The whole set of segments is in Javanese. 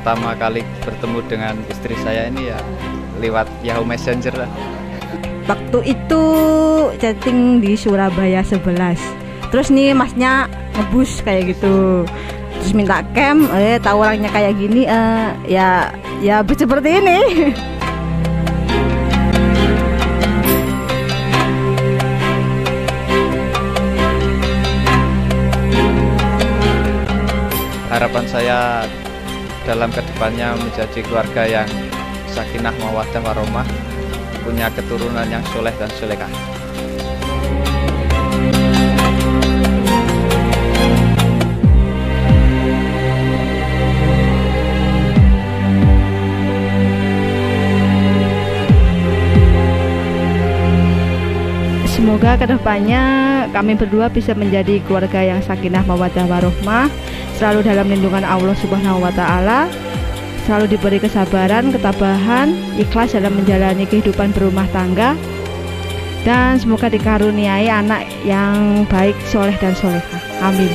pertama kali bertemu dengan istri saya ini ya lewat Yahoo Messenger lah. Waktu itu chatting di Surabaya 11. Terus nih masnya ngebus kayak gitu. Terus minta cam, tahu orangnya kayak gini, ya seperti ini. Harapan saya dalam kedepannya menjadi keluarga yang sakinah mawaddah warahmah, punya keturunan yang soleh dan solehah. Semoga kedepannya kami berdua bisa menjadi keluarga yang sakinah mawaddah warahmah, selalu dalam lindungan Allah Subhanahu wa Ta'ala, selalu diberi kesabaran, ketabahan, ikhlas dalam menjalani kehidupan berumah tangga, dan semoga dikaruniai anak yang baik, soleh dan solehah. Amin.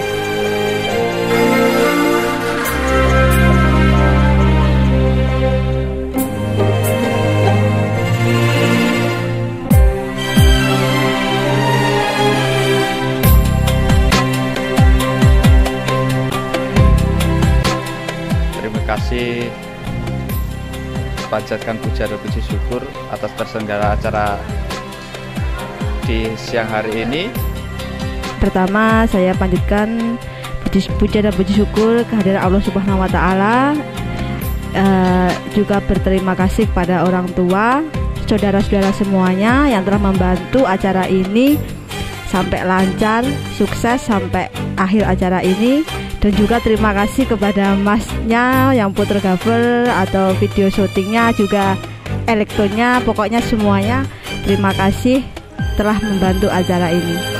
Terima kasih, panjatkan puja dan puji syukur atas terselenggara acara di siang hari ini. Pertama, saya panjatkan puja dan puji syukur kehadiran Allah Subhanahu wa Ta'ala. Juga berterima kasih kepada orang tua, saudara-saudara semuanya yang telah membantu acara ini sampai lancar, sukses sampai akhir acara ini. Dan juga terima kasih kepada masnya yang fotografer atau video syutingnya, juga elektronya, pokoknya semuanya. Terima kasih telah membantu acara ini.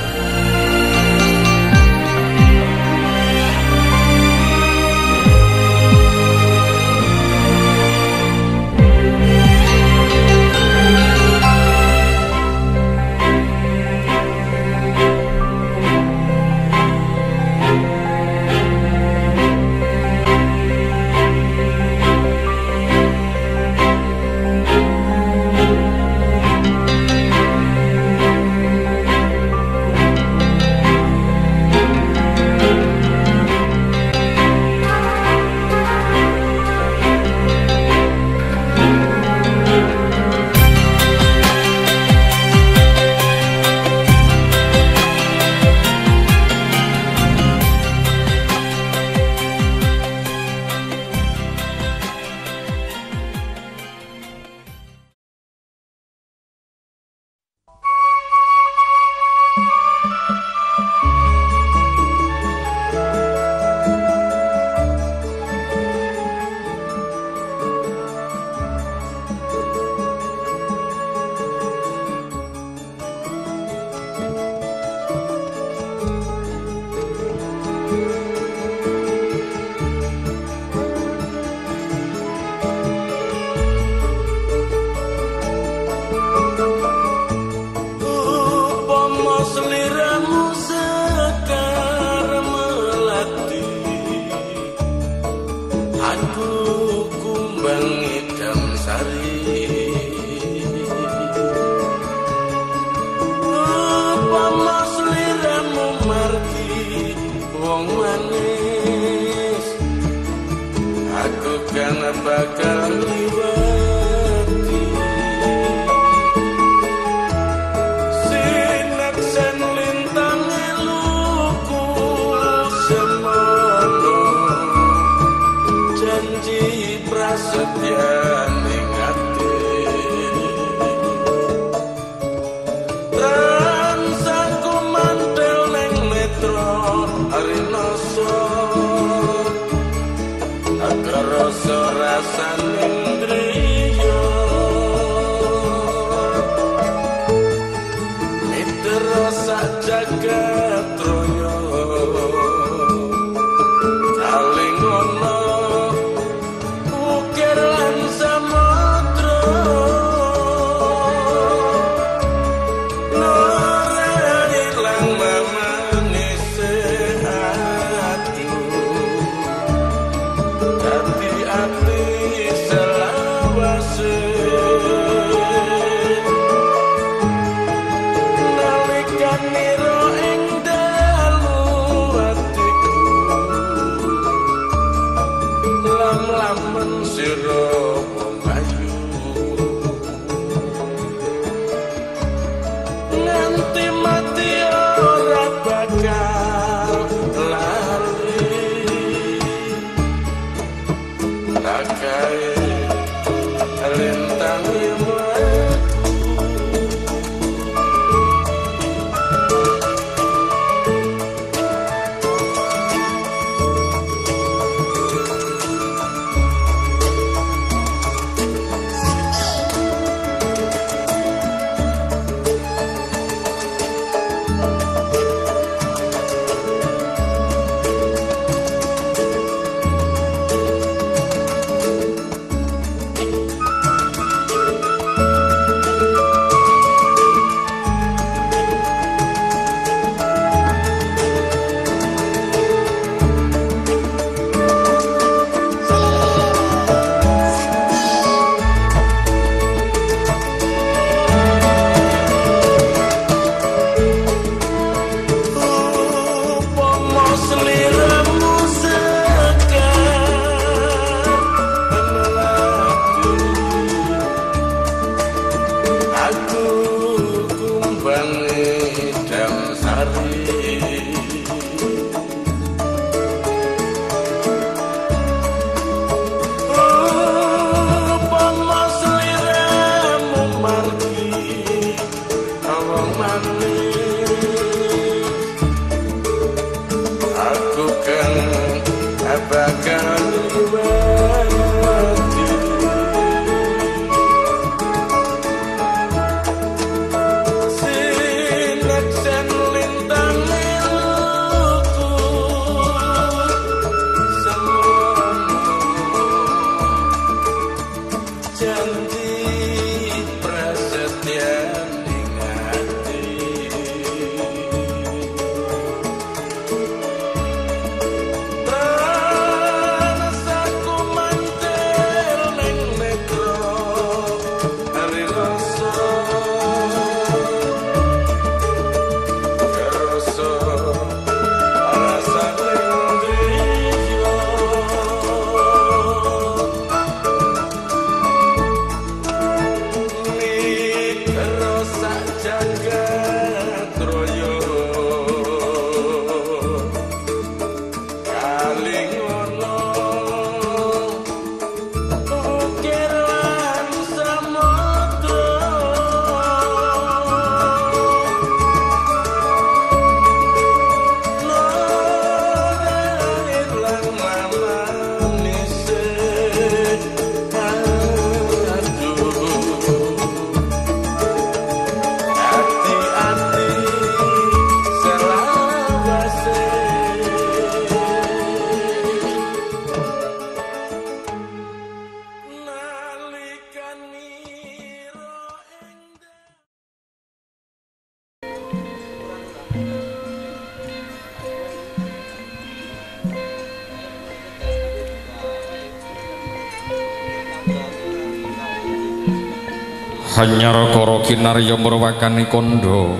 Hanyar karo kinarya murwakani kondo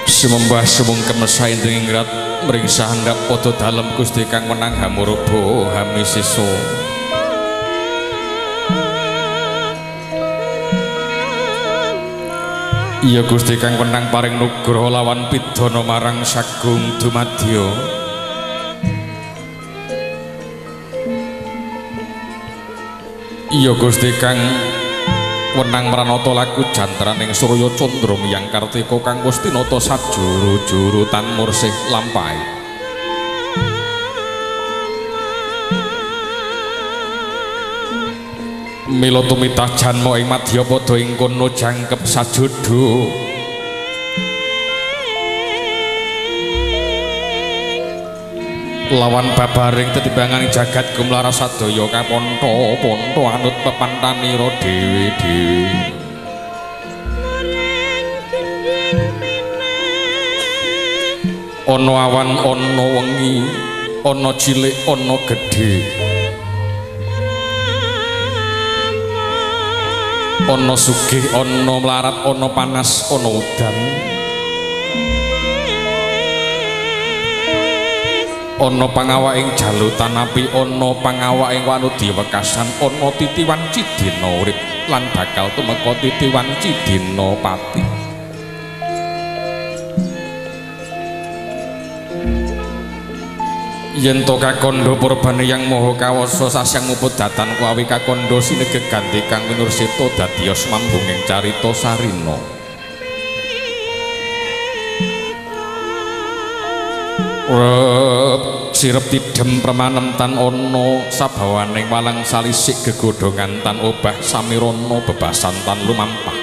Sumembah sumungkem saindring ingrat mring sahandap padha dalem Gusti kang menang hamuraba hamisisa Iya Gusti kang menang paring nugraha lawan pidana marang Sagung Dumadya Iya Gusti kang wenang mranata laku jantraning Surya Candra miyang Kartika kang Wastinata sajuru-juru tan mursih lampahe Mila tumitah janma ing Madyapada ing kono jangkep sajodo lawan babaring tetimbangan jagat gumlara sadaya kaponto-ponto anut pepantanira dhewe-dhewe ana awan ana wengi ana cilik ana gedhe ana sugih ana mlarat ana panas ana udan ana pangawaking jalutan api ana pangawaking wanudi wekasan ana titiwan cidina urip lan bakal tumeka titiwan cidina pati yen to kakandha purbane yang maha kawasa sasyang muput datan kuwi kakandha sinegeg ganti kang winursita dadyos mambunging carita sarina sirep tidhem permanem tan ana sabawaning walang salisik gegodhongan tan obah samirana bebasan tan lumampah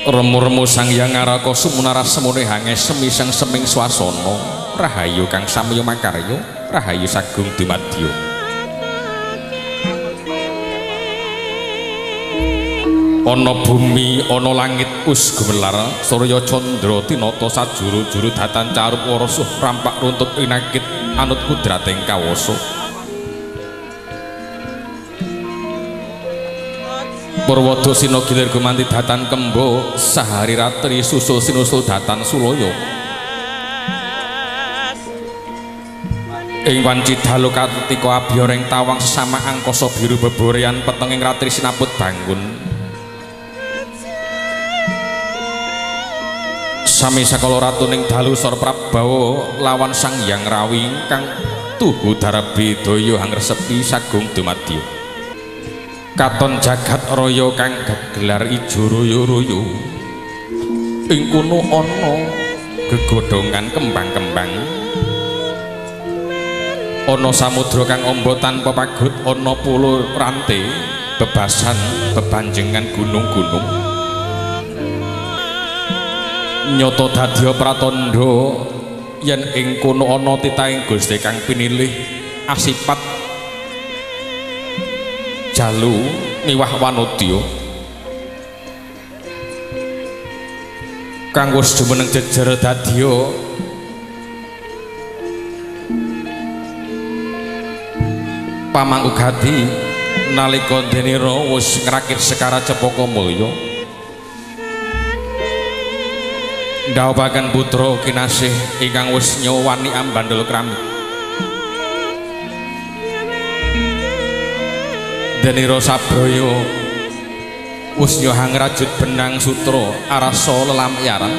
remu-remu sang hyang ngaraka sumunara semune hanges semiseng seming swasana rahayu kang samya makarya rahayu Sagung Dumadya ana bumi ana langit us gumelar Surya Candra tinata sajuru-juru datan carup warasuh rampak runtut inakit anut kudrating kawasa Purwada sina gilir gumanti datan kembo sahari ratri susul sinusul datan sulaya ing wanci dalu katika abyoreng tawang sesama angkasa biru beburean petenging ratri sinaput bangun sami sakala ratuning dalu Sor Prabawa lawan Sang Hyang Rawi kang tuhu darabedaya hangresepi Sagung Dumadya katon jagat raya kang gegelar ijo royo-royo ing kono ana gegodhongan kembang-kembang ana samudra kang amba tanpa pagut ana pulo rante bebasan bebanjengan gunung-gunung nyoto dadya pratandha yen ing kono ana titahing Gusti kang pinilih asipat jalu miwah wanodya kang wis jumeneng jejer dadya pamangugati nalika denira wis ngrakit sekara cepaka mulya ndhawuhaken putra kinasih ingkang wis nyowani ambandel krami Denira Sabraya wis nyohang rajut benang sutra arasa lelamyaran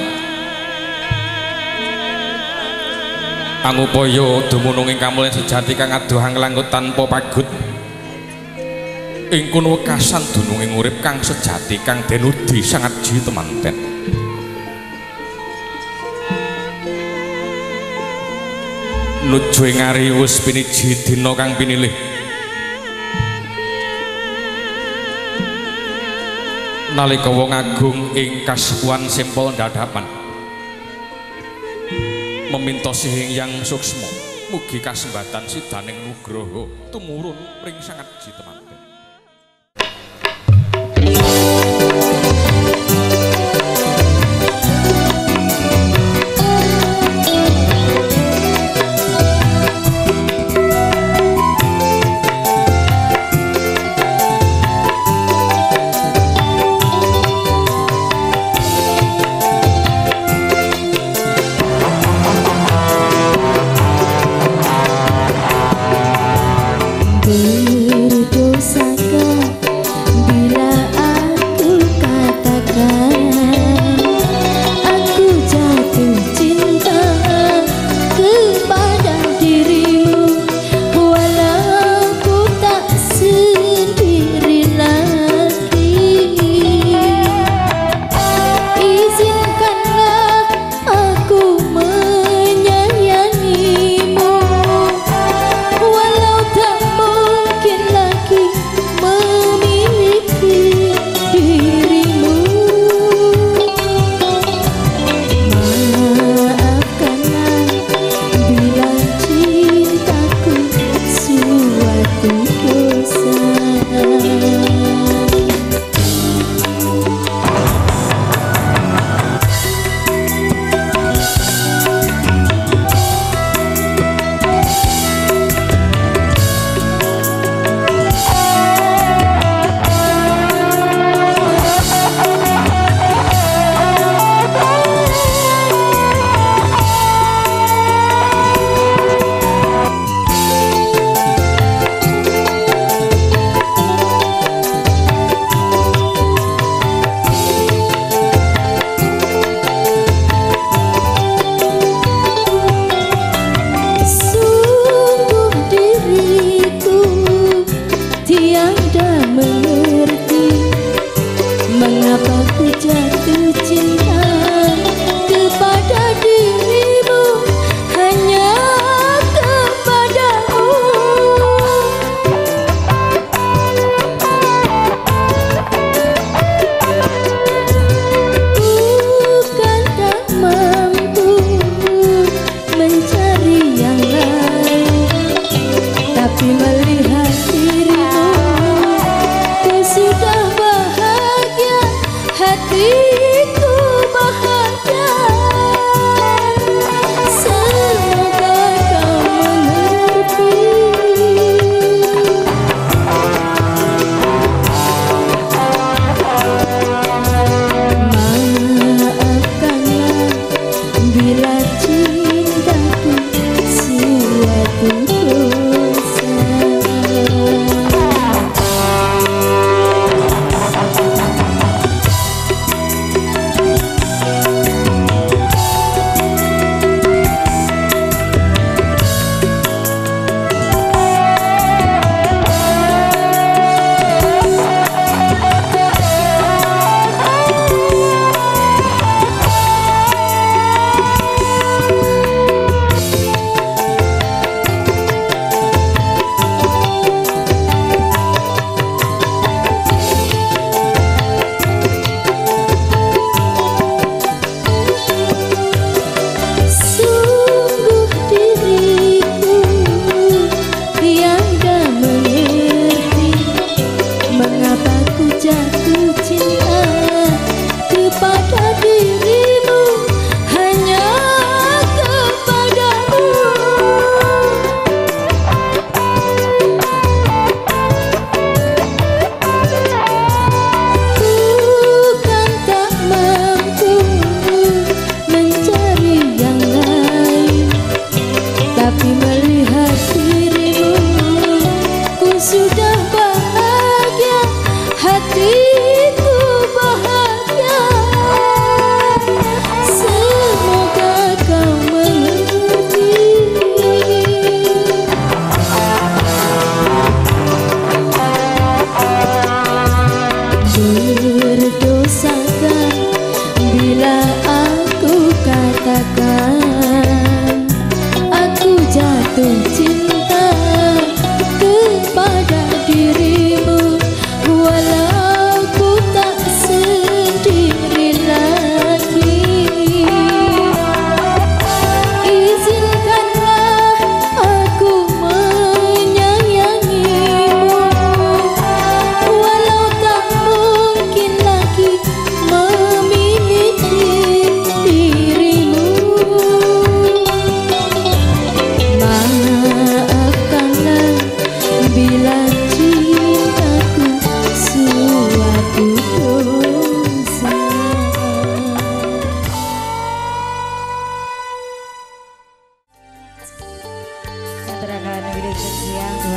angupaya dumunung ing kamulyan sejati kang adohang langkut tanpa pagut ing kono wekasan dununging urip kang sejati kang denudi sangat ji temanten nuju ing ari wis piniji dina kang pinilih nalika wong agung ing kasuwan sempol dadapan memintosi yang suksma mugi kasembatan sidaning nugraha tumurun ring sangat ji temanten Berdua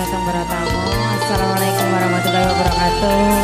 datang para tamu. Assalamualaikum warahmatullahi wabarakatuh.